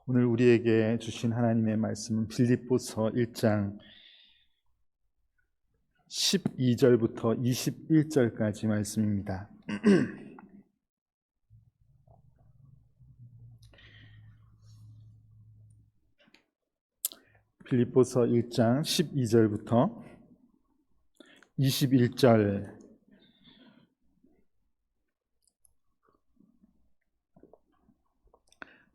오늘 우리에게 주신 하나님의 말씀은 빌립보서 1장 12절부터 21절까지 말씀입니다. 빌립보서 1장 12절부터 21절.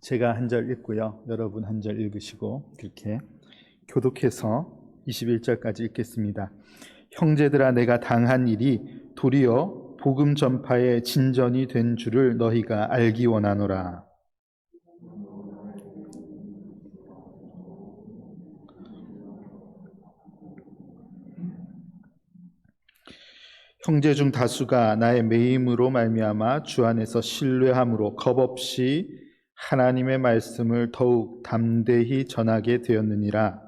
제가 한 절 읽고요, 여러분 한 절 읽으시고 그렇게 교독해서 21절까지 읽겠습니다. 형제들아, 내가 당한 일이 도리어 복음 전파의 진전이 된 줄을 너희가 알기 원하노라. 형제 중 다수가 나의 매임으로 말미암아 주 안에서 신뢰함으로 겁없이 하나님의 말씀을 더욱 담대히 전하게 되었느니라.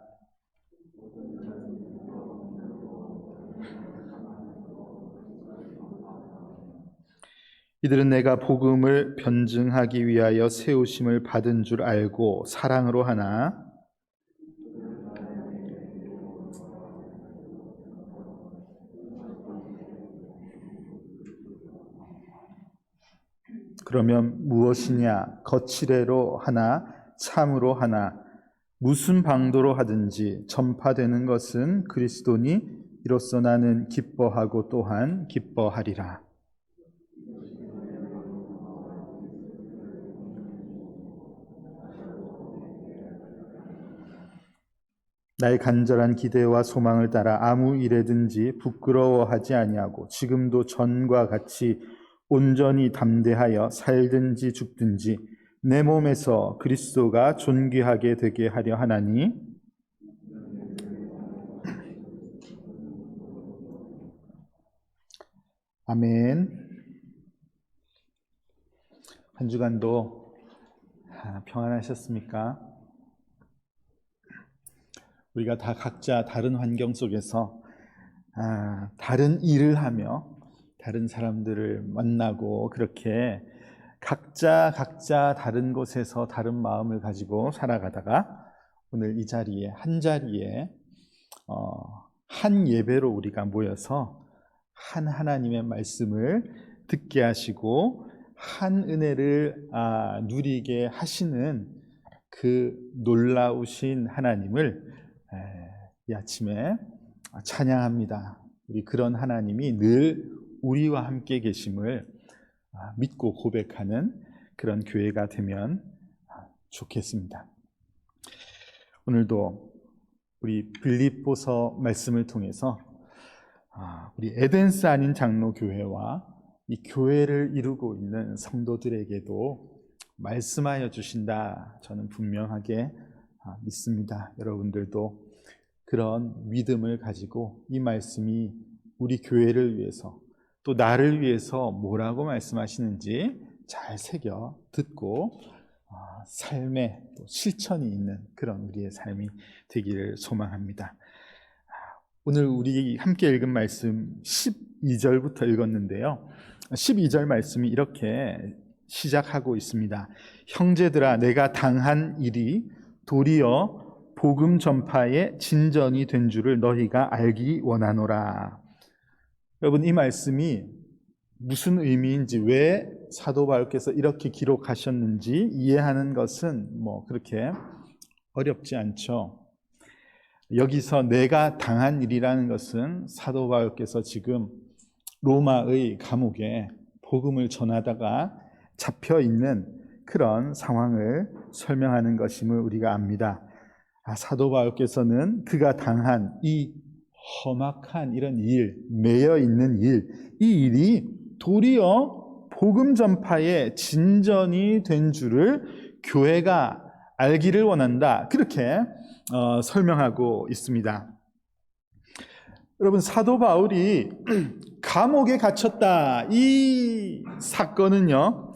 이들은 내가 복음을 변증하기 위하여 세우심을 받은 줄 알고 사랑으로 하나 그러면 무엇이냐? 거칠애로 하나 참으로 하나 무슨 방도로 하든지 전파되는 것은 그리스도니 이로써 나는 기뻐하고 또한 기뻐하리라. 나의 간절한 기대와 소망을 따라 아무 일에든지 부끄러워하지 아니하고 지금도 전과 같이 온전히 담대하여 살든지 죽든지 내 몸에서 그리스도가 존귀하게 되게 하려 하나니 아멘. 한 주간도 평안하셨습니까? 우리가 다 각자 다른 환경 속에서 다른 일을 하며 다른 사람들을 만나고 그렇게 각자 다른 곳에서 다른 마음을 가지고 살아가다가 오늘 이 자리에 한 자리에 한 예배로 우리가 모여서 한 하나님의 말씀을 듣게 하시고 한 은혜를 누리게 하시는 그 놀라우신 하나님을 이 아침에 찬양합니다. 우리 그런 하나님이 늘 우리와 함께 계심을 믿고 고백하는 그런 교회가 되면 좋겠습니다. 오늘도 우리 빌립보서 말씀을 통해서 우리 에덴스 아닌 장로교회와 이 교회를 이루고 있는 성도들에게도 말씀하여 주신다, 저는 분명하게 믿습니다. 여러분들도 그런 믿음을 가지고 이 말씀이 우리 교회를 위해서 또 나를 위해서 뭐라고 말씀하시는지 잘 새겨 듣고 삶에 또 실천이 있는 그런 우리의 삶이 되기를 소망합니다. 오늘 우리 함께 읽은 말씀 12절부터 읽었는데요, 12절 말씀이 이렇게 시작하고 있습니다. 형제들아, 내가 당한 일이 도리어 복음 전파의 진전이 된 줄을 너희가 알기 원하노라. 여러분, 이 말씀이 무슨 의미인지, 왜 사도 바울께서 이렇게 기록하셨는지 이해하는 것은 그렇게 어렵지 않죠. 여기서 내가 당한 일이라는 것은 사도 바울께서 지금 로마의 감옥에 복음을 전하다가 잡혀 있는 그런 상황을 설명하는 것임을 우리가 압니다. 사도 바울께서는 그가 당한 이 험악한 이런 일, 매여 있는 일, 이 일이 도리어 복음 전파의 진전이 된 줄을 교회가 알기를 원한다, 그렇게 설명하고 있습니다. 여러분, 사도 바울이 감옥에 갇혔다, 이 사건은요,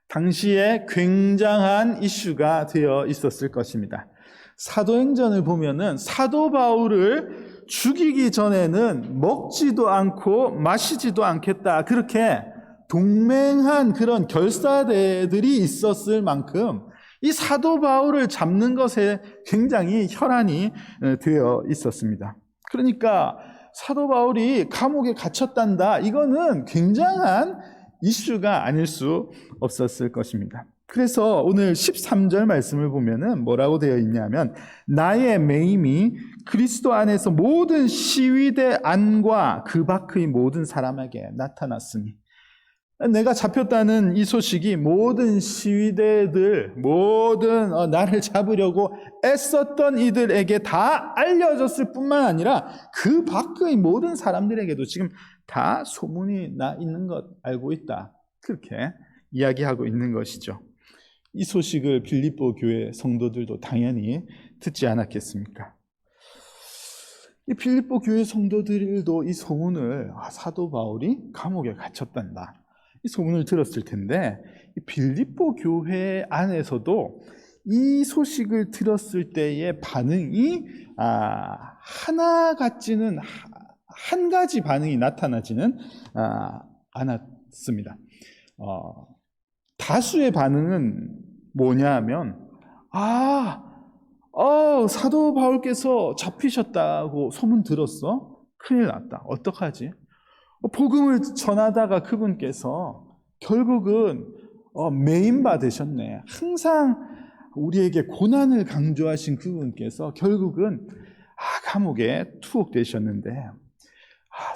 당시에 굉장한 이슈가 되어 있었을 것입니다. 사도행전을 보면은 사도 바울을 죽이기 전에는 먹지도 않고 마시지도 않겠다, 그렇게 동맹한 그런 결사대들이 있었을 만큼 이 사도 바울을 잡는 것에 굉장히 혈안이 되어 있었습니다. 그러니까 사도 바울이 감옥에 갇혔단다. 이거는 굉장한 이슈가 아닐 수 없었을 것입니다. 그래서 오늘 13절 말씀을 보면은 뭐라고 되어 있냐면 나의 매임이 그리스도 안에서 모든 시위대 안과 그 밖의 모든 사람에게 나타났으니, 내가 잡혔다는 이 소식이 모든 시위대들, 모든 나를 잡으려고 애썼던 이들에게 다 알려졌을 뿐만 아니라 그 밖의 모든 사람들에게도 지금 다 소문이 나 있는 것 알고 있다. 그렇게 이야기하고 있는 것이죠. 이 소식을 빌립보 교회 성도들도 당연히 듣지 않았겠습니까? 이 빌립보 교회 성도들도 이 소문을, 사도 바울이 감옥에 갇혔단다, 이 소문을 들었을 텐데, 이 빌립보 교회 안에서도 이 소식을 들었을 때의 반응이 하나 같지는, 한 가지 반응이 나타나지는 않았습니다. 다수의 반응은 뭐냐 하면, 사도 바울께서 잡히셨다고 소문 들었어? 큰일 났다. 어떡하지? 복음을 전하다가 그분께서 결국은 매임받으셨네. 항상 우리에게 고난을 강조하신 그분께서 결국은 감옥에 투옥되셨는데,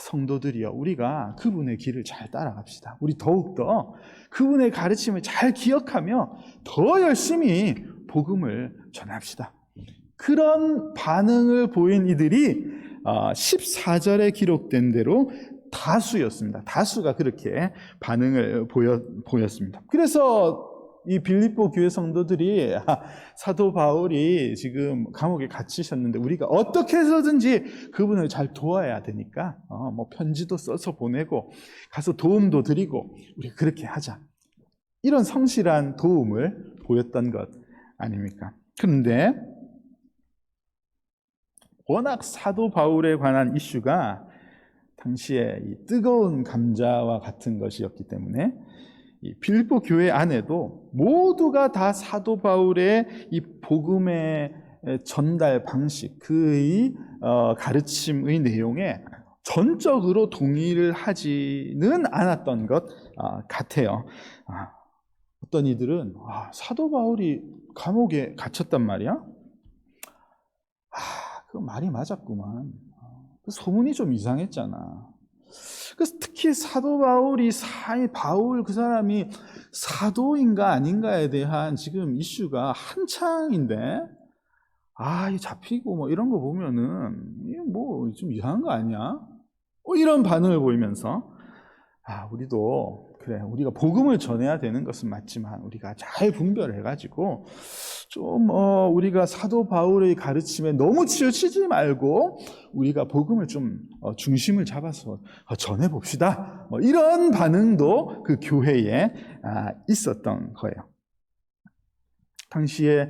성도들이여, 우리가 그분의 길을 잘 따라갑시다. 우리 더욱더 그분의 가르침을 잘 기억하며 더 열심히 복음을 전합시다. 그런 반응을 보인 이들이 14절에 기록된 대로 다수였습니다. 다수가 그렇게 반응을 보였습니다. 그래서 이 빌립보 교회 성도들이 사도 바울이 지금 감옥에 갇히셨는데 우리가 어떻게 해서든지 그분을 잘 도와야 되니까 편지도 써서 보내고 가서 도움도 드리고 우리 그렇게 하자. 이런 성실한 도움을 보였던 것 아닙니까? 그런데 워낙 사도 바울에 관한 이슈가 당시에 이 뜨거운 감자와 같은 것이었기 때문에 이 빌립보 교회 안에도 모두가 다 사도 바울의 이 복음의 전달 방식, 그의 가르침의 내용에 전적으로 동의를 하지는 않았던 것 같아요. 어떤 이들은 사도 바울이 감옥에 갇혔단 말이야? 그 말이 맞았구만. 소문이 좀 이상했잖아. 그래서 특히 사도 바울이 바울 그 사람이 사도인가 아닌가에 대한 지금 이슈가 한창인데, 이 잡히고 뭐 이런 거 보면은 뭐 좀 이상한 거 아니야? 이런 반응을 보이면서 우리도 그래, 우리가 복음을 전해야 되는 것은 맞지만 우리가 잘 분별해가지고 좀 우리가 사도 바울의 가르침에 너무 치우치지 말고 우리가 복음을 좀 중심을 잡아서 전해봅시다. 이런 반응도 그 교회에 있었던 거예요. 당시에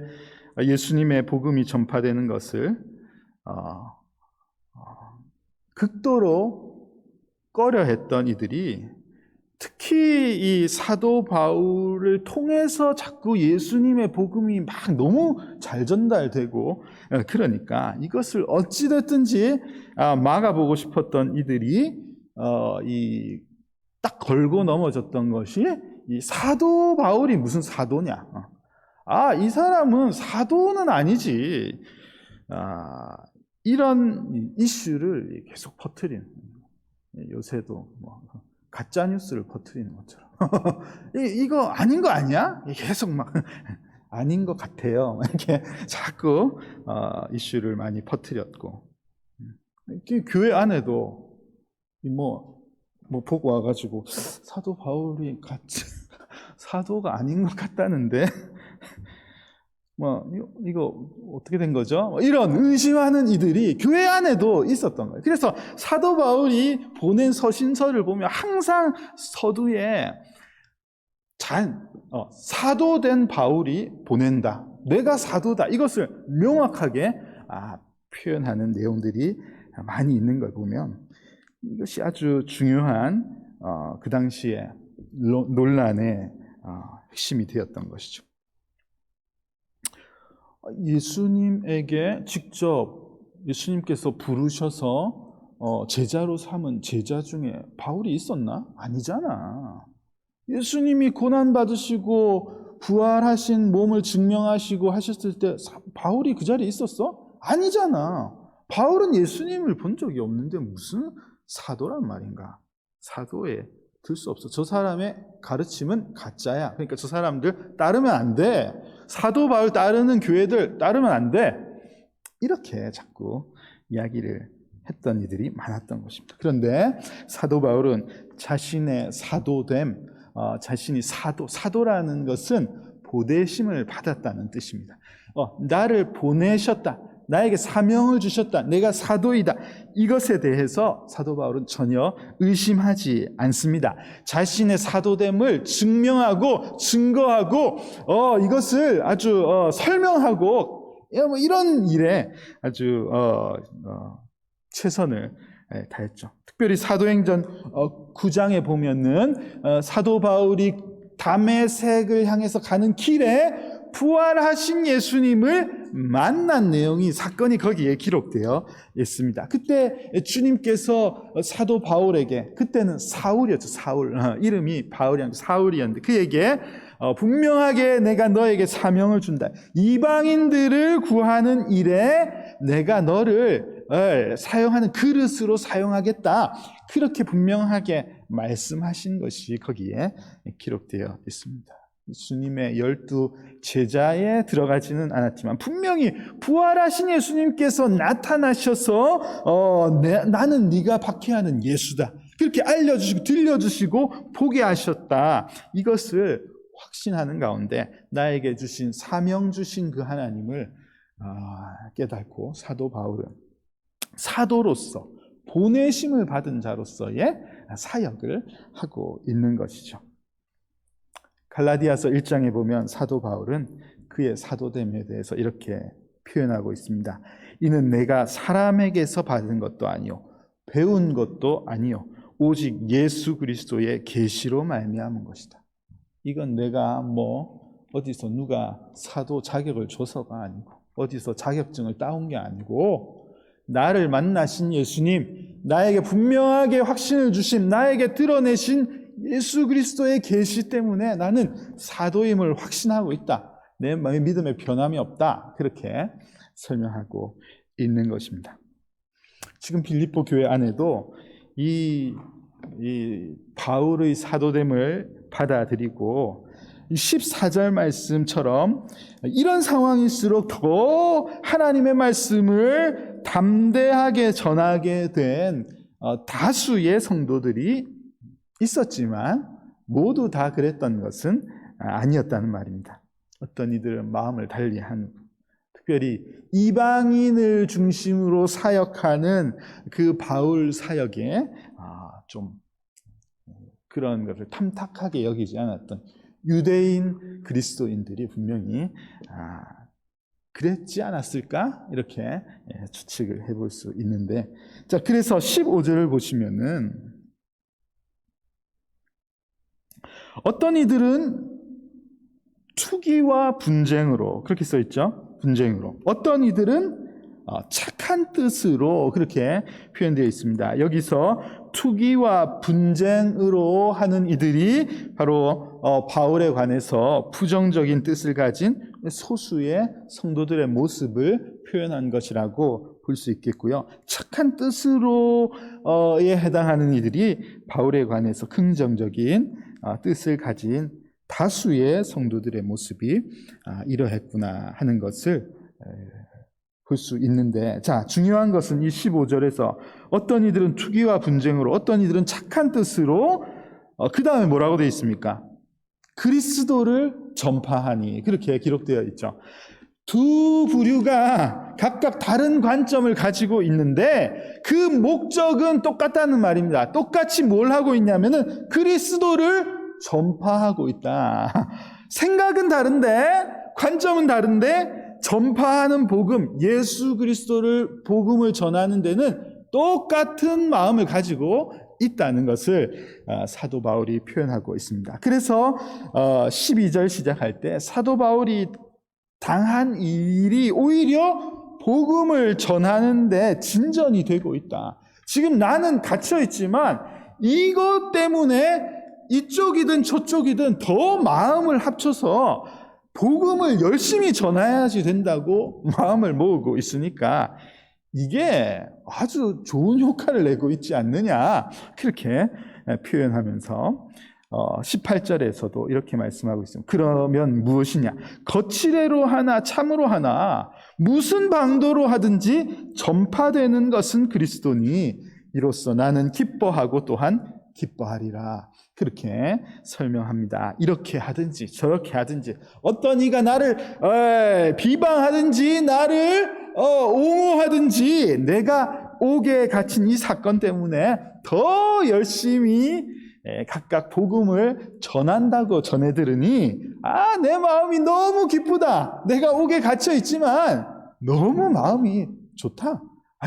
예수님의 복음이 전파되는 것을 극도로 꺼려했던 이들이 특히 이 사도 바울을 통해서 자꾸 예수님의 복음이 막 너무 잘 전달되고, 그러니까 이것을 어찌됐든지 막아보고 싶었던 이들이 딱 걸고 넘어졌던 것이 이 사도 바울이 무슨 사도냐? 이 사람은 사도는 아니지. 이런 이슈를 계속 퍼뜨리는, 요새도 가짜 뉴스를 퍼뜨리는 것처럼 이거 아닌 거 아니야? 계속 막 아닌 것 같아요. 이렇게 자꾸 이슈를 많이 퍼뜨렸고, 교회 안에도 뭐 보고 와가지고 사도 바울이 사도가 아닌 것 같다는데 이거 어떻게 된 거죠? 이런 의심하는 이들이 교회 안에도 있었던 거예요. 그래서 사도 바울이 보낸 서신서를 보면 항상 서두에 사도된 바울이 보낸다, 내가 사도다, 이것을 명확하게 표현하는 내용들이 많이 있는 걸 보면 이것이 아주 중요한 그 당시에 논란의 핵심이 되었던 것이죠. 예수님에게 직접 예수님께서 부르셔서 제자로 삼은 제자 중에 바울이 있었나? 아니잖아. 예수님이 고난받으시고 부활하신 몸을 증명하시고 하셨을 때 바울이 그 자리에 있었어? 아니잖아. 바울은 예수님을 본 적이 없는데 무슨 사도란 말인가? 사도에 들 수 없어. 저 사람의 가르침은 가짜야. 그러니까 저 사람들 따르면 안 돼. 사도 바울 따르는 교회들 따르면 안 돼. 이렇게 자꾸 이야기를 했던 이들이 많았던 것입니다. 그런데 사도 바울은 자신의 사도됨, 자신이 사도라는 것은 보내심을 받았다는 뜻입니다. 나를 보내셨다. 나에게 사명을 주셨다. 내가 사도이다. 이것에 대해서 사도 바울은 전혀 의심하지 않습니다. 자신의 사도됨을 증명하고 증거하고 이것을 아주 설명하고 이런 일에 아주 최선을 다했죠. 특별히 사도행전 9장에 보면은 사도 바울이 다메섹을 향해서 가는 길에 부활하신 예수님을 만난 내용이 사건이 거기에 기록되어 있습니다. 그때 주님께서 사도 바울에게, 그때는 사울이었죠. 사울, 이름이 바울이 아니고 사울이었는데 그에게 분명하게 내가 너에게 사명을 준다. 이방인들을 구하는 일에 내가 너를 사용하는 그릇으로 사용하겠다. 그렇게 분명하게 말씀하신 것이 거기에 기록되어 있습니다. 예수님의 12 제자에 들어가지는 않았지만 분명히 부활하신 예수님께서 나타나셔서 나는 네가 박해하는 예수다. 그렇게 알려주시고 들려주시고 보게 하셨다. 이것을 확신하는 가운데 나에게 주신 사명 주신 그 하나님을 깨닫고 사도 바울은 사도로서 보내심을 받은 자로서의 사역을 하고 있는 것이죠. 갈라디아서 1장에 보면 사도 바울은 그의 사도됨에 대해서 이렇게 표현하고 있습니다. 이는 내가 사람에게서 받은 것도 아니요 배운 것도 아니요 오직 예수 그리스도의 계시로 말미암은 것이다. 이건 내가 어디서 누가 사도 자격을 줘서가 아니고 어디서 자격증을 따온 게 아니고 나를 만나신 예수님, 나에게 분명하게 확신을 주신, 나에게 드러내신 예수 그리스도의 계시 때문에 나는 사도임을 확신하고 있다. 내 믿음에 변함이 없다. 그렇게 설명하고 있는 것입니다. 지금 빌립보 교회 안에도 이 바울의 사도됨을 받아들이고 14절 말씀처럼 이런 상황일수록 더 하나님의 말씀을 담대하게 전하게 된 다수의 성도들이 있었지만 모두 다 그랬던 것은 아니었다는 말입니다. 어떤 이들은 마음을 달리한, 특별히 이방인을 중심으로 사역하는 그 바울 사역에 좀 그런 것을 탐탁하게 여기지 않았던 유대인 그리스도인들이 분명히 그랬지 않았을까? 이렇게 추측을 해볼 수 있는데, 자, 그래서 15절을 보시면은 어떤 이들은 투기와 분쟁으로, 그렇게 써 있죠. 분쟁으로. 어떤 이들은 착한 뜻으로 그렇게 표현되어 있습니다. 여기서 투기와 분쟁으로 하는 이들이 바로 바울에 관해서 부정적인 뜻을 가진 소수의 성도들의 모습을 표현한 것이라고 볼 수 있겠고요. 착한 뜻으로에 해당하는 이들이 바울에 관해서 긍정적인 뜻을 가진 다수의 성도들의 모습이 이러했구나 하는 것을 볼 수 있는데, 자, 중요한 것은 이 15절에서 어떤 이들은 투기와 분쟁으로, 어떤 이들은 착한 뜻으로, 그 다음에 뭐라고 되어 있습니까? 그리스도를 전파하니, 그렇게 기록되어 있죠. 두 부류가 각각 다른 관점을 가지고 있는데 그 목적은 똑같다는 말입니다. 똑같이 뭘 하고 있냐면은 그리스도를 전파하고 있다. 생각은 다른데, 관점은 다른데 전파하는 복음, 예수 그리스도를 복음을 전하는 데는 똑같은 마음을 가지고 있다는 것을 사도 바울이 표현하고 있습니다. 그래서 12절 시작할 때 사도 바울이 당한 일이 오히려 복음을 전하는데 진전이 되고 있다. 지금 나는 갇혀 있지만 이것 때문에 이쪽이든 저쪽이든 더 마음을 합쳐서 복음을 열심히 전해야지 된다고 마음을 모으고 있으니까 이게 아주 좋은 효과를 내고 있지 않느냐, 그렇게 표현하면서 18절에서도 이렇게 말씀하고 있습니다. 그러면 무엇이냐? 거칠애로 하나 참으로 하나 무슨 방도로 하든지 전파되는 것은 그리스도니 이로써 나는 기뻐하고 또한 기뻐하리라. 그렇게 설명합니다. 이렇게 하든지 저렇게 하든지 어떤 이가 나를 비방하든지 나를 옹호하든지 내가 옥에 갇힌 이 사건 때문에 더 열심히 각각 복음을 전한다고 전해 들으니 내 마음이 너무 기쁘다. 내가 옥에 갇혀 있지만 너무 마음이 좋다.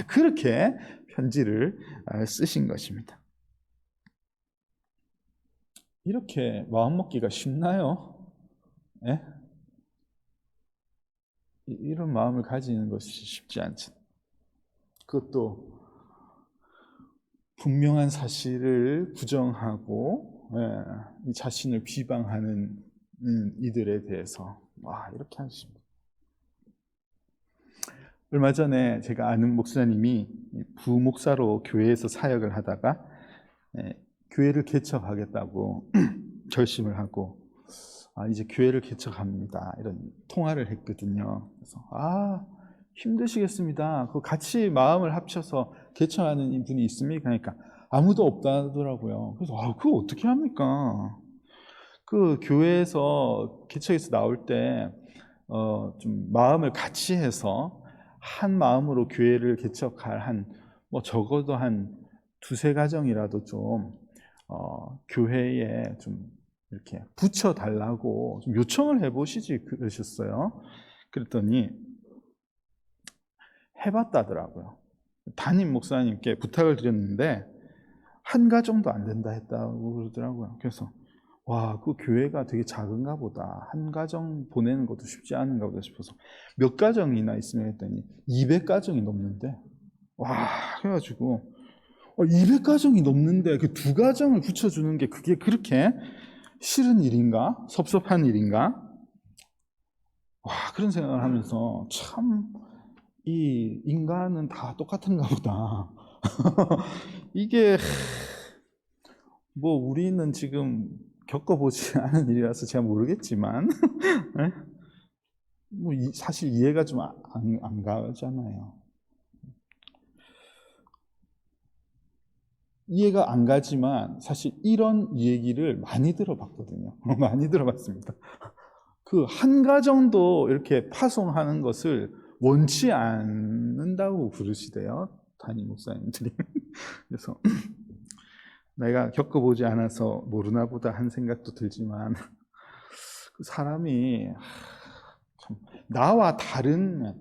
그렇게 편지를 쓰신 것입니다. 이렇게 마음 먹기가 쉽나요? 예? 이런 마음을 가지는 것이 쉽지 않죠. 그것도 분명한 사실을 부정하고 이 자신을 비방하는 이들에 대해서 이렇게 하십니다. 얼마 전에 제가 아는 목사님이 부목사로 교회에서 사역을 하다가 교회를 개척하겠다고 결심을 하고 이제 교회를 개척합니다. 이런 통화를 했거든요. 그래서 힘드시겠습니다. 같이 마음을 합쳐서 개척하는 분이 있습니까? 그러니까 아무도 없다더라고요. 그래서 그거 어떻게 합니까? 그 교회에서 개척해서 나올 때 좀 마음을 같이 해서 한 마음으로 교회를 개척할 적어도 한 두세 가정이라도 좀 교회에 좀 이렇게 붙여달라고 좀 요청을 해보시지 그러셨어요. 그랬더니 해봤다더라고요. 담임 목사님께 부탁을 드렸는데 한 가정도 안 된다 했다고 그러더라고요. 그래서 그 교회가 되게 작은가 보다. 한 가정 보내는 것도 쉽지 않은가 보다 싶어서 몇 가정이나 있으면 했더니 200가정이 넘는데 그래가지고 200가정이 넘는데 그 두 가정을 붙여주는 게 그게 그렇게 싫은 일인가? 섭섭한 일인가? 그런 생각을 하면서 참 이 인간은 다 똑같은가 보다. 이게 우리는 지금 겪어보지 않은 일이라서 제가 모르겠지만 사실 이해가 좀 안 가잖아요. 이해가 안 가지만 사실 이런 얘기를 많이 들어봤거든요. 많이 들어봤습니다. 그 한 가정도 이렇게 파송하는 것을 원치 않는다고 그러시대요. 담임 목사님들이. 그래서 내가 겪어보지 않아서 모르나 보다 한 생각도 들지만 사람이 참 나와 다른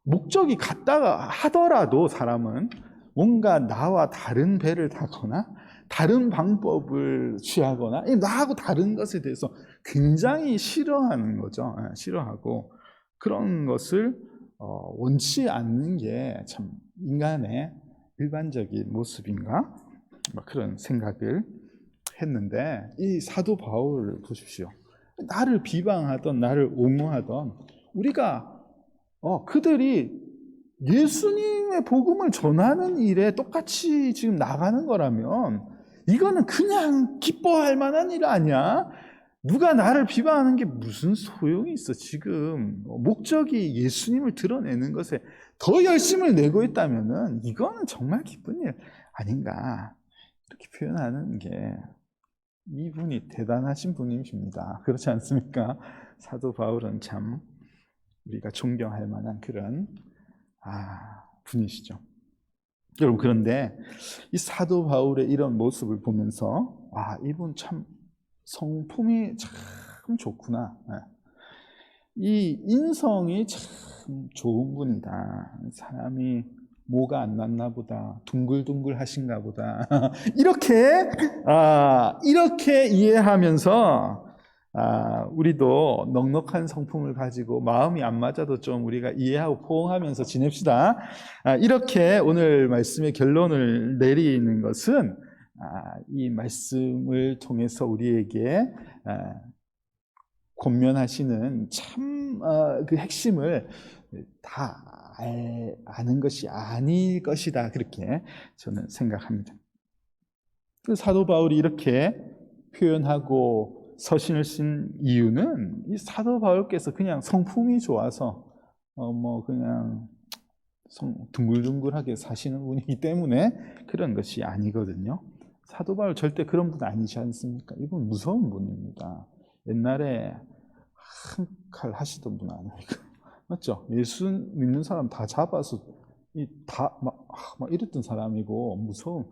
목적이 같다 하더라도 사람은 뭔가 나와 다른 배를 타거나 다른 방법을 취하거나 나하고 다른 것에 대해서 굉장히 싫어하는 거죠. 싫어하고 그런 것을 원치 않는 게 참 인간의 일반적인 모습인가? 그런 생각을 했는데 이 사도 바울을 보십시오. 나를 비방하던 나를 옹호하던 우리가 그들이 예수님의 복음을 전하는 일에 똑같이 지금 나가는 거라면 이거는 그냥 기뻐할 만한 일 아니야? 누가 나를 비방하는 게 무슨 소용이 있어? 지금 목적이 예수님을 드러내는 것에 더 열심을 내고 있다면은 이거는 정말 기쁜 일 아닌가? 이렇게 표현하는 게 이분이 대단하신 분이십니다. 그렇지 않습니까? 사도 바울은 참 우리가 존경할 만한 그런 분이시죠. 여러분, 그런데 이 사도 바울의 이런 모습을 보면서 이분 참 성품이 참 좋구나. 이 인성이 참 좋은 분이다. 사람이 뭐가 안 났나 보다. 둥글둥글 하신가 보다. 이렇게 이해하면서 우리도 넉넉한 성품을 가지고 마음이 안 맞아도 좀 우리가 이해하고 포용하면서 지냅시다. 이렇게 오늘 말씀의 결론을 내리는 것은 이 말씀을 통해서 우리에게 권면하시는 참 그 핵심을 다 아는 것이 아닐 것이다. 그렇게 저는 생각합니다. 사도 바울이 이렇게 표현하고 서신을 쓴 이유는 이 사도 바울께서 그냥 성품이 좋아서 그냥 둥글둥글하게 사시는 분이기 때문에 그런 것이 아니거든요. 사도 바울 절대 그런 분 아니지 않습니까? 이분 무서운 분입니다. 옛날에 한 칼 하시던 분 아닙니까? 맞죠? 예수 믿는 사람 다 잡아서 막 이랬던 사람이고 무서운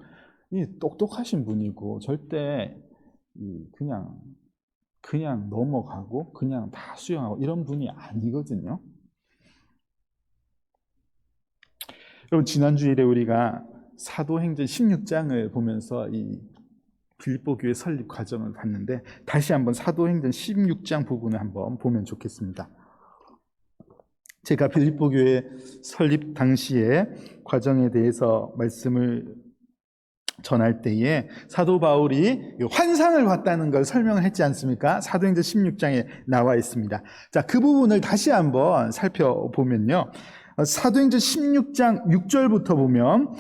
똑똑하신 분이고 절대 그냥 넘어가고 그냥 다 수용하고 이런 분이 아니거든요. 여러분 지난주일에 우리가 사도행전 16장을 보면서 이 빌립보 교회 설립 과정을 봤는데 다시 한번 사도행전 16장 부분을 한번 보면 좋겠습니다. 제가 빌립보 교회 설립 당시의 과정에 대해서 말씀을 전할 때에 사도 바울이 환상을 봤다는 걸 설명을 했지 않습니까? 사도행전 16장에 나와 있습니다. 자, 그 부분을 다시 한번 살펴보면요. 사도행전 16장 6절부터 보면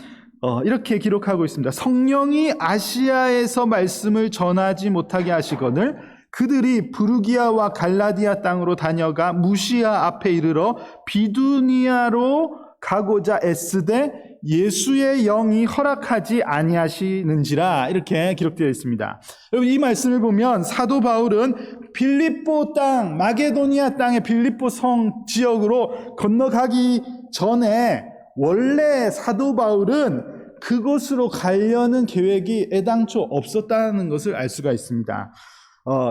이렇게 기록하고 있습니다. 성령이 아시아에서 말씀을 전하지 못하게 하시거늘 그들이 부르기아와 갈라디아 땅으로 다녀가 무시아 앞에 이르러 비두니아로 가고자 애쓰되 예수의 영이 허락하지 아니하시는지라 이렇게 기록되어 있습니다. 여러분 이 말씀을 보면 사도 바울은 빌립보 땅 마게도니아 땅의 빌립보 성 지역으로 건너가기 전에 원래 사도 바울은 그곳으로 가려는 계획이 애당초 없었다는 것을 알 수가 있습니다.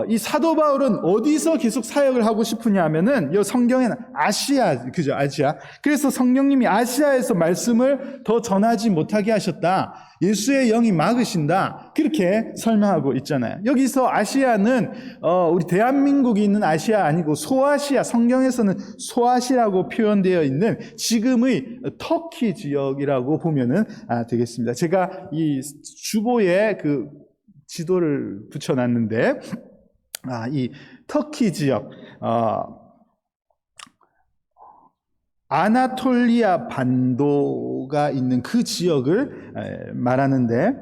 이 사도 바울은 어디서 계속 사역을 하고 싶으냐 하면은 이 성경에는 아시아, 그죠? 아시아. 그래서 성령님이 아시아에서 말씀을 더 전하지 못하게 하셨다. 예수의 영이 막으신다. 그렇게 설명하고 있잖아요. 여기서 아시아는 우리 대한민국이 있는 아시아 아니고 소아시아, 성경에서는 소아시아라고 표현되어 있는 지금의 터키 지역이라고 보면은 되겠습니다. 제가 이 주보에 그 지도를 붙여놨는데 이 터키 지역 아나톨리아 반도가 있는 그 지역을 말하는데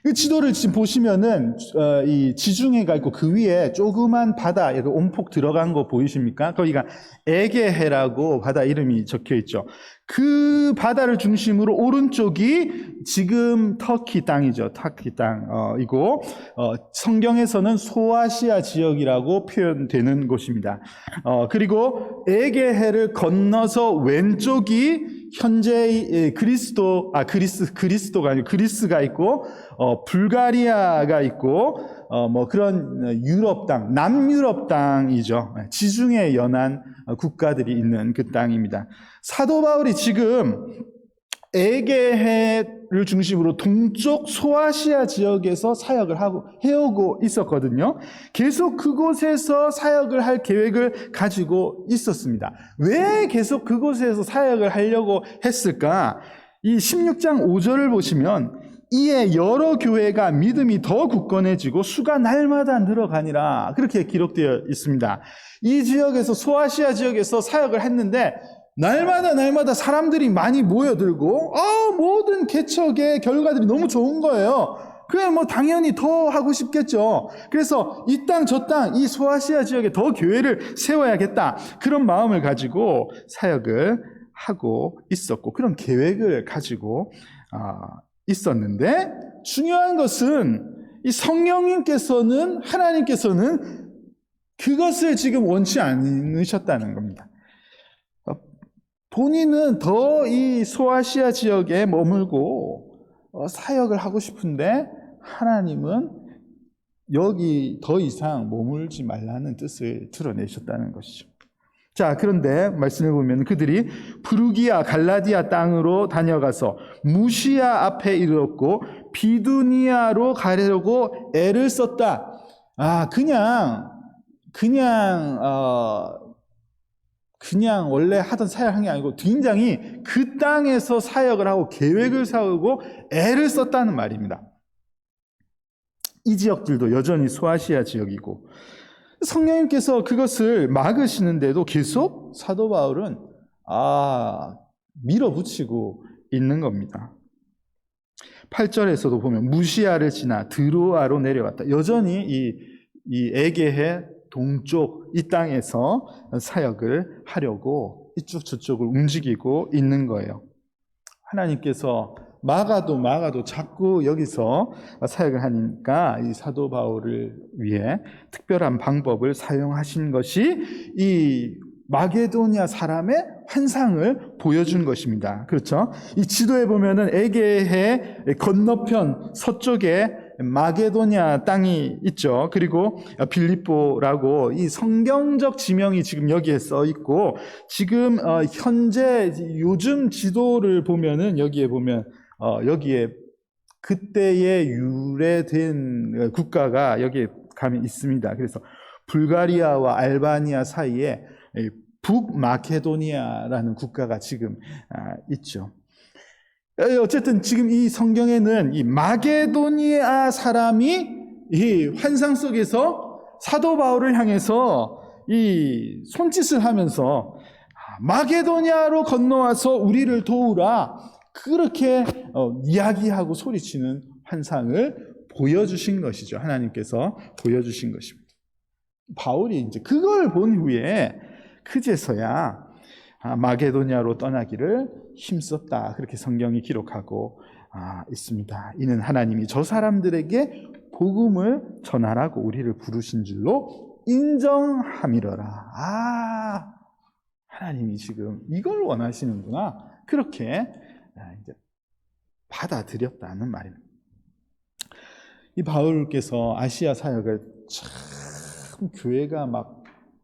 이 지도를 지금 보시면은 이 지중해가 있고 그 위에 조그만 바다 이렇게 온폭 들어간 거 보이십니까? 거기가 에게해라고 바다 이름이 적혀 있죠. 그 바다를 중심으로 오른쪽이 지금 터키 땅이죠. 터키 땅이고 성경에서는 소아시아 지역이라고 표현되는 곳입니다. 그리고 에게해를 건너서 왼쪽이 현재 그리스도가 아니고 그리스가 있고 불가리아가 있고 그런 유럽 땅, 남유럽 땅이죠. 지중해 연안 국가들이 있는 그 땅입니다. 사도 바울이 지금 에게해를 중심으로 동쪽 소아시아 지역에서 사역을 해오고 있었거든요. 계속 그곳에서 사역을 할 계획을 가지고 있었습니다. 왜 계속 그곳에서 사역을 하려고 했을까? 이 16장 5절을 보시면 이에 여러 교회가 믿음이 더 굳건해지고 수가 날마다 늘어가니라 그렇게 기록되어 있습니다. 이 지역에서 소아시아 지역에서 사역을 했는데 날마다 사람들이 많이 모여들고 모든 개척의 결과들이 너무 좋은 거예요. 그래 당연히 더 하고 싶겠죠. 그래서 이 땅 저 땅 이 소아시아 지역에 더 교회를 세워야겠다 그런 마음을 가지고 사역을 하고 있었고 그런 계획을 가지고 있었는데 중요한 것은 이 하나님께서는 그것을 지금 원치 않으셨다는 겁니다. 본인은 더 이 소아시아 지역에 머물고 사역을 하고 싶은데 하나님은 여기 더 이상 머물지 말라는 뜻을 드러내셨다는 것이죠. 자, 그런데 말씀을 보면 그들이 부르기아 갈라디아 땅으로 다녀가서 무시아 앞에 이르렀고 비두니아로 가려고 애를 썼다. 그냥 그냥 원래 하던 사역을 한 게 아니고 굉장히 그 땅에서 사역을 하고 계획을 세우고 애를 썼다는 말입니다. 이 지역들도 여전히 소아시아 지역이고, 성령님께서 그것을 막으시는데도 계속 사도 바울은 밀어붙이고 있는 겁니다. 8절에서도 보면 무시아를 지나 드로아로 내려왔다. 여전히 이 에게해 동쪽 이 땅에서 사역을 하려고 이쪽 저쪽을 움직이고 있는 거예요. 하나님께서 막아도 자꾸 여기서 사역을 하니까 이 사도 바울을 위해 특별한 방법을 사용하신 것이 이 마게도니아 사람의 환상을 보여준 것입니다. 그렇죠? 이 지도에 보면은 에게해 건너편 서쪽에 마게도니아 땅이 있죠. 그리고 빌립보라고 이 성경적 지명이 지금 여기에 써 있고, 지금 현재 요즘 지도를 보면은 여기에 보면 여기에 그때에 유래된 국가가 여기에 가면 있습니다. 그래서 불가리아와 알바니아 사이에 북마케도니아라는 국가가 지금 있죠. 어쨌든 지금 이 성경에는 이 마게도니아 사람이 이 환상 속에서 사도 바울을 향해서 이 손짓을 하면서 마게도니아로 건너와서 우리를 도우라, 그렇게 이야기하고 소리치는 환상을 보여주신 것이죠. 하나님께서 보여주신 것입니다. 바울이 이제 그걸 본 후에 그제서야 마게도니아로 떠나기를 힘썼다, 그렇게 성경이 기록하고 있습니다. 이는 하나님이 저 사람들에게 복음을 전하라고 우리를 부르신 줄로 인정함이러라. 하나님이 지금 이걸 원하시는구나, 그렇게 이제 받아들였다는 말입니다. 이 바울께서 아시아 사역을 참 교회가 막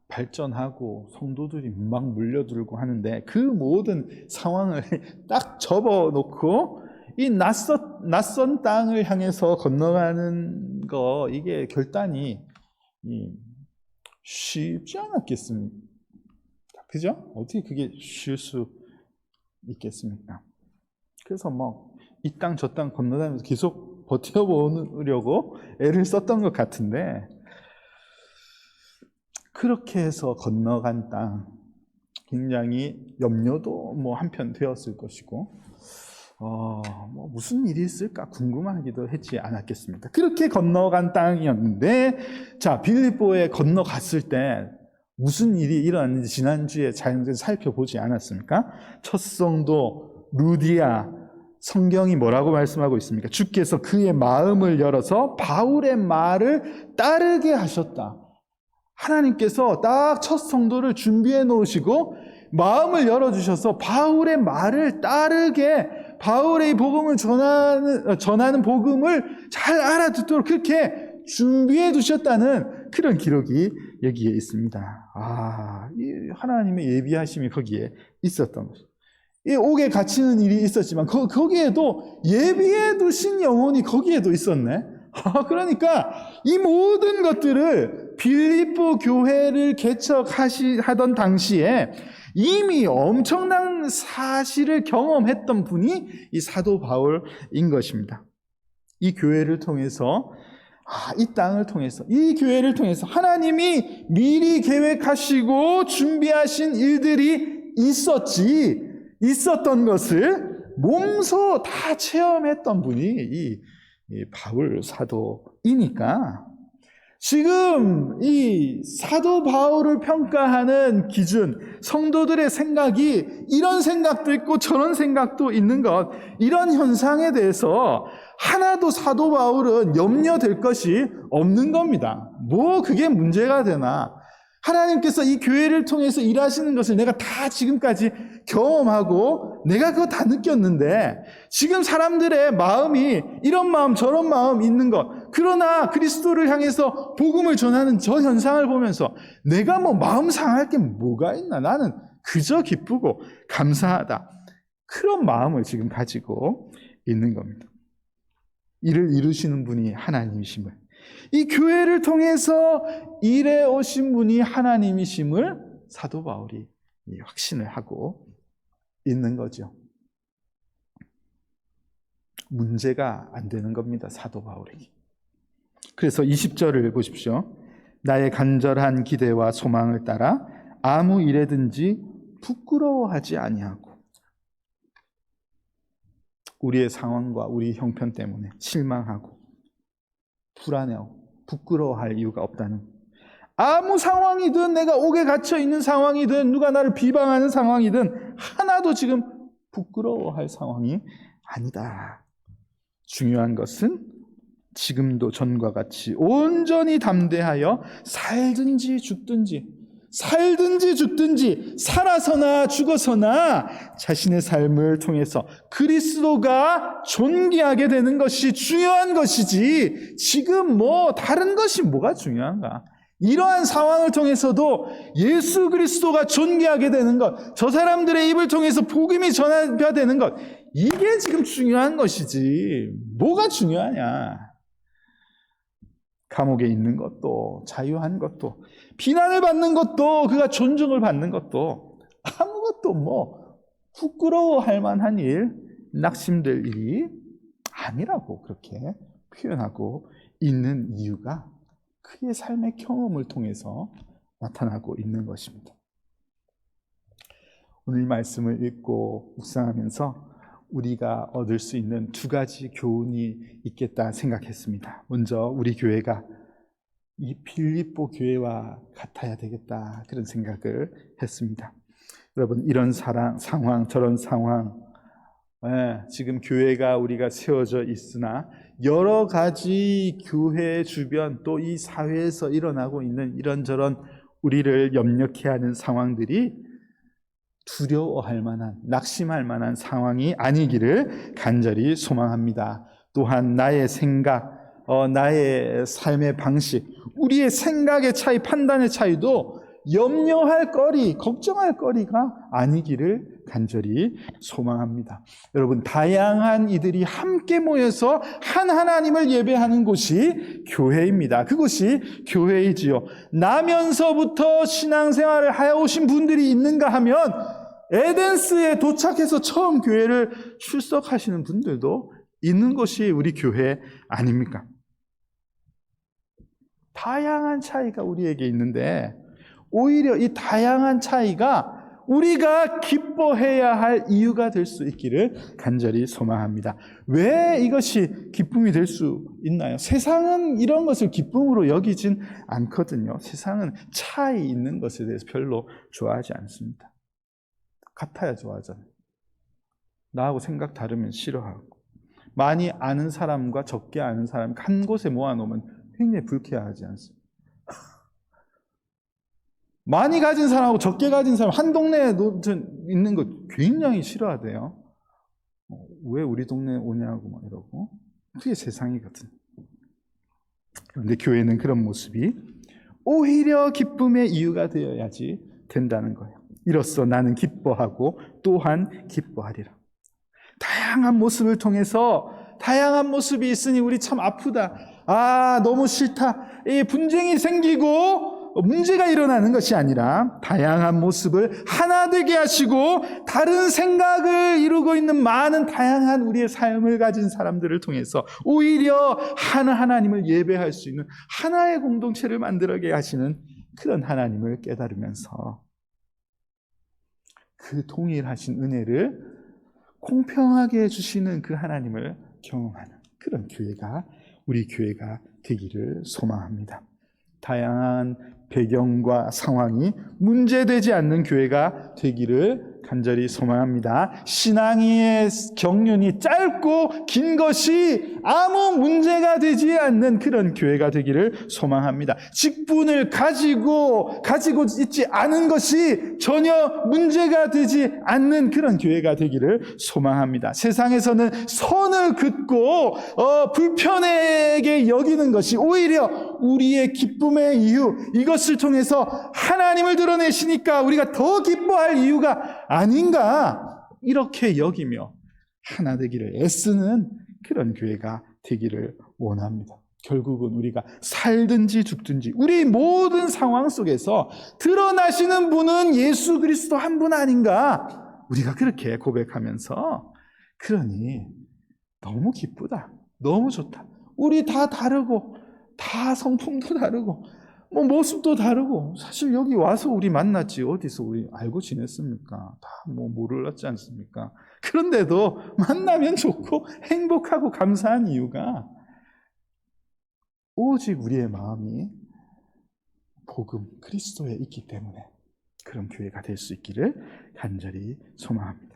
발전하고 성도들이 막 물려들고 하는데 그 모든 상황을 딱 접어놓고 이 낯선 땅을 향해서 건너가는 거, 이게 결단이 쉽지 않았겠습니까? 그죠? 어떻게 그게 쉴 수 있겠습니까? 그래서 이 땅 저 땅 건너다니면서 계속 버텨보려고 애를 썼던 것 같은데, 그렇게 해서 건너간 땅, 굉장히 염려도 한편 되었을 것이고, 무슨 일이 있을까 궁금하기도 했지 않았겠습니까? 그렇게 건너간 땅이었는데, 자, 빌립보에 건너갔을 때 무슨 일이 일어났는지 지난주에 자연스레 살펴보지 않았습니까? 첫 성도 루디아, 성경이 뭐라고 말씀하고 있습니까? 주께서 그의 마음을 열어서 바울의 말을 따르게 하셨다. 하나님께서 딱 첫 성도를 준비해 놓으시고 마음을 열어주셔서 바울의 말을 따르게, 바울의 복음을 전하는 복음을 잘 알아듣도록 그렇게 준비해 두셨다는 그런 기록이 여기에 있습니다. 하나님의 예비하심이 거기에 있었던 것입니다. 이 옥에 갇히는 일이 있었지만 거기에도 예비해 두신 영혼이 거기에도 있었네. 그러니까 이 모든 것들을 빌립보 교회를 개척하던 당시에 이미 엄청난 사실을 경험했던 분이 이 사도 바울인 것입니다. 이 교회를 통해서, 이 땅을 통해서, 이 교회를 통해서 하나님이 미리 계획하시고 준비하신 일들이 있었던 것을 몸소 다 체험했던 분이 이 바울 사도이니까, 지금 이 사도 바울을 평가하는 기준, 성도들의 생각이 이런 생각도 있고 저런 생각도 있는 것, 이런 현상에 대해서 하나도 사도 바울은 염려될 것이 없는 겁니다. 그게 문제가 되나? 하나님께서 이 교회를 통해서 일하시는 것을 내가 다 지금까지 경험하고 내가 그거 다 느꼈는데, 지금 사람들의 마음이 이런 마음 저런 마음 있는 것, 그러나 그리스도를 향해서 복음을 전하는 저 현상을 보면서 내가 마음 상할 게 뭐가 있나, 나는 그저 기쁘고 감사하다, 그런 마음을 지금 가지고 있는 겁니다. 이를 이루시는 분이 하나님이심을, 이 교회를 통해서 일해 오신 분이 하나님이심을 사도 바울이 확신을 하고 있는 거죠. 문제가 안 되는 겁니다, 사도 바울에게. 그래서 20절을 보십시오. 나의 간절한 기대와 소망을 따라 아무 일에든지 부끄러워하지 아니하고. 우리의 상황과 우리 형편 때문에 실망하고 불안해하고 부끄러워할 이유가 없다는, 아무 상황이든 내가 옥에 갇혀 있는 상황이든 누가 나를 비방하는 상황이든 하나도 지금 부끄러워할 상황이 아니다. 중요한 것은 지금도 전과 같이 온전히 담대하여 살든지 죽든지 살아서나 죽어서나 자신의 삶을 통해서 그리스도가 존귀하게 되는 것이 중요한 것이지, 지금 다른 것이 뭐가 중요한가? 이러한 상황을 통해서도 예수 그리스도가 존귀하게 되는 것, 저 사람들의 입을 통해서 복음이 전파되는 것, 이게 지금 중요한 것이지 뭐가 중요하냐? 감옥에 있는 것도, 자유한 것도, 비난을 받는 것도, 그가 존중을 받는 것도 아무것도 부끄러워할 만한 일, 낙심될 일이 아니라고 그렇게 표현하고 있는 이유가 그의 삶의 경험을 통해서 나타나고 있는 것입니다. 오늘 말씀을 읽고 묵상하면서 우리가 얻을 수 있는 두 가지 교훈이 있겠다 생각했습니다. 먼저 우리 교회가 이 빌립보 교회와 같아야 되겠다, 그런 생각을 했습니다. 여러분, 이런 상황, 저런 상황, 지금 교회가 우리가 세워져 있으나 여러 가지 교회 주변 또 이 사회에서 일어나고 있는 이런저런 우리를 염려케 하는 상황들이 두려워할 만한, 낙심할 만한 상황이 아니기를 간절히 소망합니다. 또한 나의 생각, 나의 삶의 방식, 우리의 생각의 차이, 판단의 차이도 염려할 거리, 걱정할 거리가 아니기를 간절히 소망합니다. 여러분, 다양한 이들이 함께 모여서 한 하나님을 예배하는 곳이 교회입니다. 그곳이 교회이지요. 나면서부터 신앙생활을 하여오신 분들이 있는가 하면 에덴스에 도착해서 처음 교회를 출석하시는 분들도 있는 것이 우리 교회 아닙니까? 다양한 차이가 우리에게 있는데 오히려 이 다양한 차이가 우리가 기뻐해야 할 이유가 될 수 있기를 간절히 소망합니다. 왜 이것이 기쁨이 될 수 있나요? 세상은 이런 것을 기쁨으로 여기진 않거든요. 세상은 차이 있는 것에 대해서 별로 좋아하지 않습니다. 같아야 좋아하잖아요. 나하고 생각 다르면 싫어하고, 많이 아는 사람과 적게 아는 사람 한 곳에 모아놓으면 굉장히 불쾌하지 않습니까? 많이 가진 사람하고 적게 가진 사람 한 동네에 있는 거 굉장히 싫어하대요. 왜 우리 동네에 오냐고 막 이러고. 그게 세상이거든. 그런데 교회는 그런 모습이 오히려 기쁨의 이유가 되어야지 된다는 거예요. 이로써 나는 기뻐하고 또한 기뻐하리라. 다양한 모습을 통해서 다양한 모습이 있으니 우리 참 아프다. 너무 싫다. 이 분쟁이 생기고 문제가 일어나는 것이 아니라 다양한 모습을 하나 되게 하시고 다른 생각을 이루고 있는 많은 다양한 우리의 삶을 가진 사람들을 통해서 오히려 하나님을 예배할 수 있는 하나의 공동체를 만들게 하시는 그런 하나님을 깨달으면서 그 동일하신 은혜를 공평하게 해주시는 그 하나님을 경험하는 그런 교회가 우리 교회가 되기를 소망합니다. 다양한 배경과 상황이 문제되지 않는 교회가 되기를 간절히 소망합니다. 신앙의 경륜이 짧고 긴 것이 아무 문제가 되지 않는 그런 교회가 되기를 소망합니다. 직분을 가지고 있지 않은 것이 전혀 문제가 되지 않는 그런 교회가 되기를 소망합니다. 세상에서는 선을 긋고 불편하게 여기는 것이 오히려 우리의 기쁨의 이유, 이것을 통해서 하나님을 드러내시니까 우리가 더 기뻐할 이유가 아닌가, 이렇게 여기며 하나 되기를 애쓰는 그런 교회가 되기를 원합니다. 결국은 우리가 살든지 죽든지 우리 모든 상황 속에서 드러나시는 분은 예수 그리스도 한 분 아닌가? 우리가 그렇게 고백하면서 그러니 너무 기쁘다. 너무 좋다. 우리 다 다르고 다 성품도 다르고 뭐 모습도 다르고 사실 여기 와서 우리 만났지 어디서 우리 알고 지냈습니까? 다 뭐 몰랐지 않습니까? 그런데도 만나면 좋고 행복하고 감사한 이유가 오직 우리의 마음이 복음 그리스도에 있기 때문에 그런 교회가 될 수 있기를 간절히 소망합니다.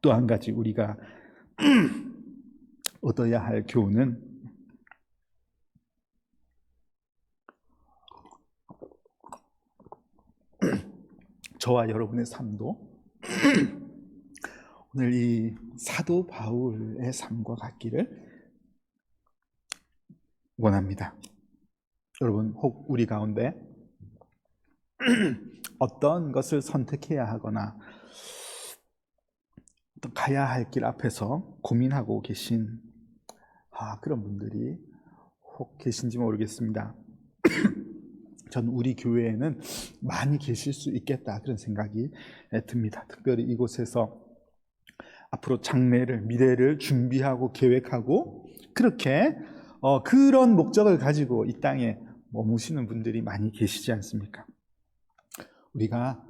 또 한 가지 우리가 얻어야 할 교훈은 저와 여러분의 삶도 오늘 이 사도 바울의 삶과 같기를 원합니다. 여러분, 혹 우리 가운데 어떤 것을 선택해야 하거나 또 가야 할 길 앞에서 고민하고 계신 그런 분들이 혹 계신지 모르겠습니다. 전 우리 교회에는 많이 계실 수 있겠다 그런 생각이 듭니다. 특별히 이곳에서 앞으로 장래를 미래를 준비하고 계획하고 그렇게 그런 목적을 가지고 이 땅에 머무시는 분들이 많이 계시지 않습니까? 우리가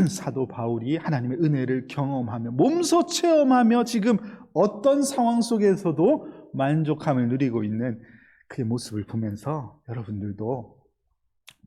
사도 바울이 하나님의 은혜를 경험하며 몸소 체험하며 지금 어떤 상황 속에서도 만족함을 누리고 있는 그의 모습을 보면서 여러분들도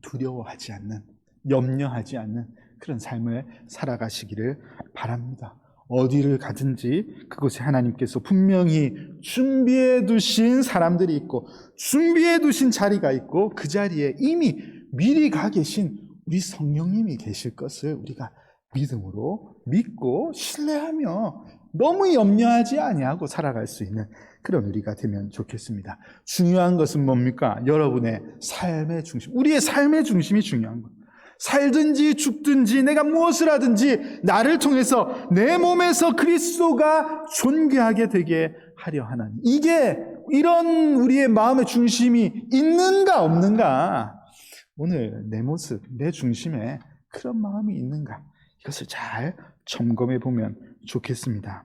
두려워하지 않는, 염려하지 않는 그런 삶을 살아가시기를 바랍니다. 어디를 가든지 그곳에 하나님께서 분명히 준비해 두신 사람들이 있고 준비해 두신 자리가 있고 그 자리에 이미 미리 가 계신 우리 성령님이 계실 것을 우리가 믿음으로 믿고 신뢰하며 너무 염려하지 아니하고 살아갈 수 있는 그런 우리가 되면 좋겠습니다. 중요한 것은 뭡니까? 여러분의 삶의 중심, 우리의 삶의 중심이 중요한 거예요. 살든지 죽든지 내가 무엇을 하든지 나를 통해서 내 몸에서 그리스도가 존귀하게 되게 하려 하나님. 이게 이런 우리의 마음의 중심이 있는가 없는가? 오늘 내 모습, 내 중심에 그런 마음이 있는가? 이것을 잘 점검해 보면 좋겠습니다.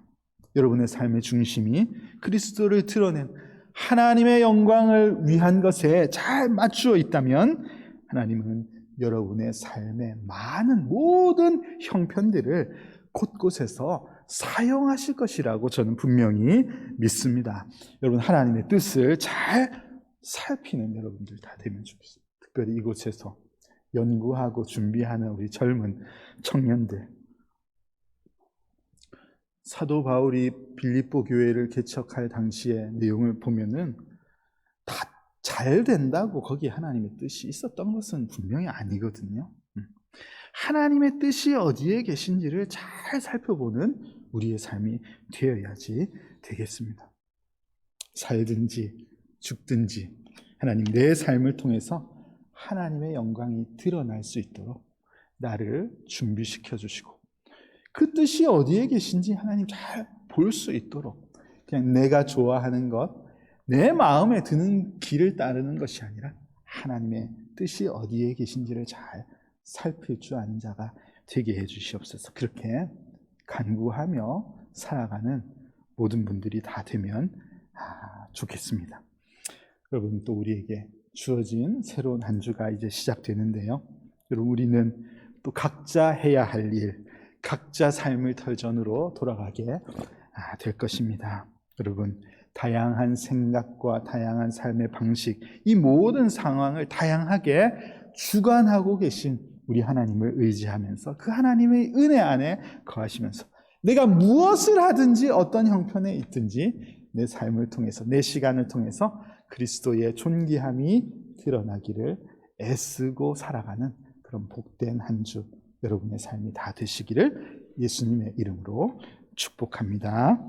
여러분의 삶의 중심이 그리스도를 드러낸 하나님의 영광을 위한 것에 잘 맞추어 있다면 하나님은 여러분의 삶의 많은 모든 형편들을 곳곳에서 사용하실 것이라고 저는 분명히 믿습니다. 여러분 하나님의 뜻을 잘 살피는 여러분들 다 되면 좋겠습니다. 특별히 이곳에서 연구하고 준비하는 우리 젊은 청년들, 사도 바울이 빌립보 교회를 개척할 당시의 내용을 보면은 다 잘 된다고 거기에 하나님의 뜻이 있었던 것은 분명히 아니거든요. 하나님의 뜻이 어디에 계신지를 잘 살펴보는 우리의 삶이 되어야지 되겠습니다. 살든지 죽든지 하나님 내 삶을 통해서 하나님의 영광이 드러날 수 있도록 나를 준비시켜 주시고 그 뜻이 어디에 계신지 하나님 잘 볼 수 있도록 그냥 내가 좋아하는 것, 내 마음에 드는 길을 따르는 것이 아니라 하나님의 뜻이 어디에 계신지를 잘 살필 줄 아는 자가 되게 해 주시옵소서. 그렇게 간구하며 살아가는 모든 분들이 다 되면 좋겠습니다. 여러분 또 우리에게 주어진 새로운 한 주가 이제 시작되는데요. 여러분 우리는 또 각자 해야 할 일, 각자 삶의 터전으로 돌아가게 될 것입니다. 여러분 다양한 생각과 다양한 삶의 방식, 이 모든 상황을 다양하게 주관하고 계신 우리 하나님을 의지하면서 그 하나님의 은혜 안에 거하시면서 내가 무엇을 하든지 어떤 형편에 있든지 내 삶을 통해서 내 시간을 통해서 그리스도의 존귀함이 드러나기를 애쓰고 살아가는 그런 복된 한 주 여러분의 삶이 다 되시기를 예수님의 이름으로 축복합니다.